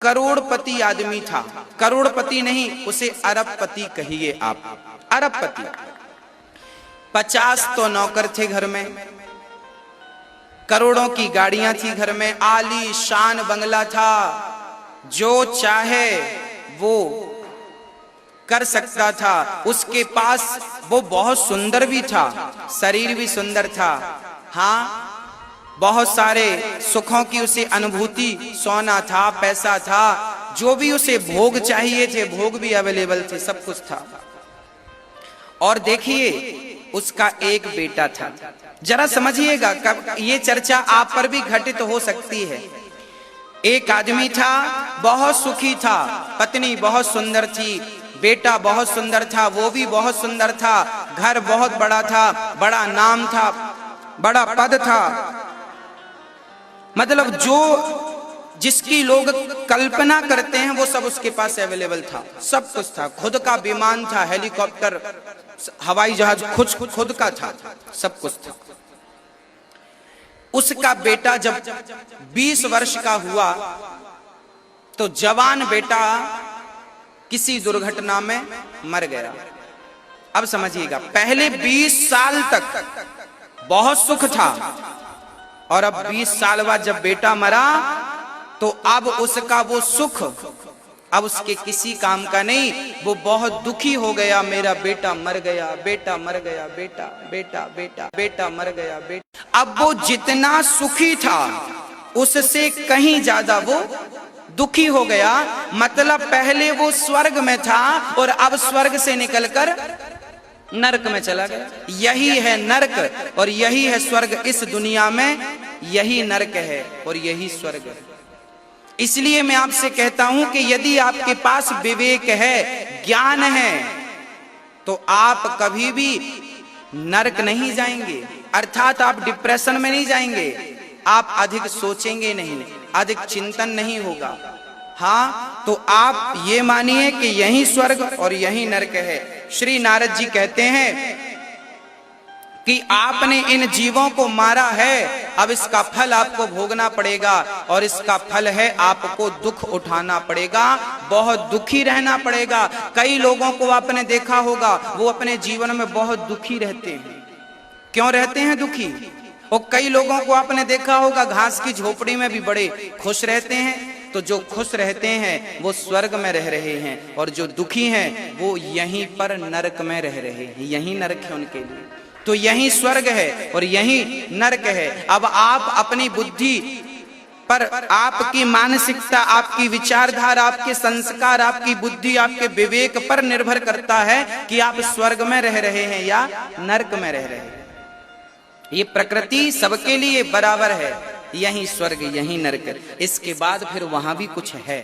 करोड़पति आदमी था। करोड़पति नहीं, उसे अरबपति कहिए आप। अरबपति। 50 तो नौकर थे घर में, करोड़ों की गाड़ियां थी घर में, आली शान बंगला था, जो चाहे वो कर सकता था। उसके पास वो बहुत सुंदर भी था, शरीर भी सुंदर था। हाँ, बहुत सारे सुखों की उसे अनुभूति, सोना था, पैसा था, जो भी उसे भोग चाहिए थे भोग भी अवेलेबल थे, सब कुछ था। और देखिए उसका एक बेटा था। जरा समझिएगा, कब ये चर्चा आप पर भी घटित हो सकती है। एक आदमी था, बहुत सुखी था, पत्नी बहुत सुंदर थी, बेटा बहुत सुंदर था, वो भी बहुत सुंदर था, घर बहुत बड़ा था, बड़ा नाम था, बड़ा पद था, मतलब जो जिसकी लोग कल्पना करते हैं वो सब उसके पास अवेलेबल था, सब कुछ था। खुद का विमान था, हेलीकॉप्टर, हवाई जहाज खुद का था, सब कुछ था। उसका बेटा जब 20 वर्ष का हुआ तो जवान बेटा किसी दुर्घटना में मर गया। अब समझिएगा, पहले 20 साल तक बहुत सुख था और अब 20 साल बाद जब बेटा मरा तो अब उसका वो सुख अब उसके किसी काम का नहीं। वो बहुत दुखी हो गया, मेरा बेटा मर गया, बेटा मर गया, बेटा बेटा बेटा बेटा मर गया, बेटा। अब वो जितना सुखी था उससे कहीं ज्यादा वो दुखी हो गया। मतलब पहले वो स्वर्ग में था और अब स्वर्ग से निकलकर नरक में चला गया। यही है नरक और यही है स्वर्ग। इस दुनिया में यही नरक है और यही स्वर्ग है। इसलिए मैं आपसे कहता हूं कि यदि आपके पास विवेक है, ज्ञान है, तो आप कभी भी नरक नहीं जाएंगे, अर्थात आप डिप्रेशन में नहीं जाएंगे, आप अधिक सोचेंगे नहीं, अधिक चिंतन नहीं होगा। हाँ, तो आप ये मानिए कि यही स्वर्ग और यही नरक है। श्री नारद जी कहते हैं कि आपने इन जीवों को मारा है, अब इसका फल आपको भोगना पड़ेगा और इसका फल है आपको दुख उठाना पड़ेगा, बहुत दुखी रहना पड़ेगा। कई लोगों को आपने देखा होगा, वो अपने जीवन में बहुत दुखी रहते हैं। क्यों रहते हैं दुखी? और कई लोगों को आपने देखा होगा घास की झोपड़ी में भी बड़े खुश रहते हैं। तो जो खुश रहते हैं वो स्वर्ग में रह रहे हैं और जो दुखी हैं वो यहीं पर नरक में रह रहे हैं। यही नरक है उनके लिए। तो यही स्वर्ग है और यही नरक है। अब आप अपनी बुद्धि पर, आपकी मानसिकता, आपकी विचारधारा, आपके संस्कार, आपकी बुद्धि, आपके विवेक पर निर्भर करता है कि आप स्वर्ग में रह रहे हैं या नरक में रह रहे हैं। ये प्रकृति सबके लिए बराबर है, यही स्वर्ग यही नरक, इसके बाद फिर वहां भी कुछ है।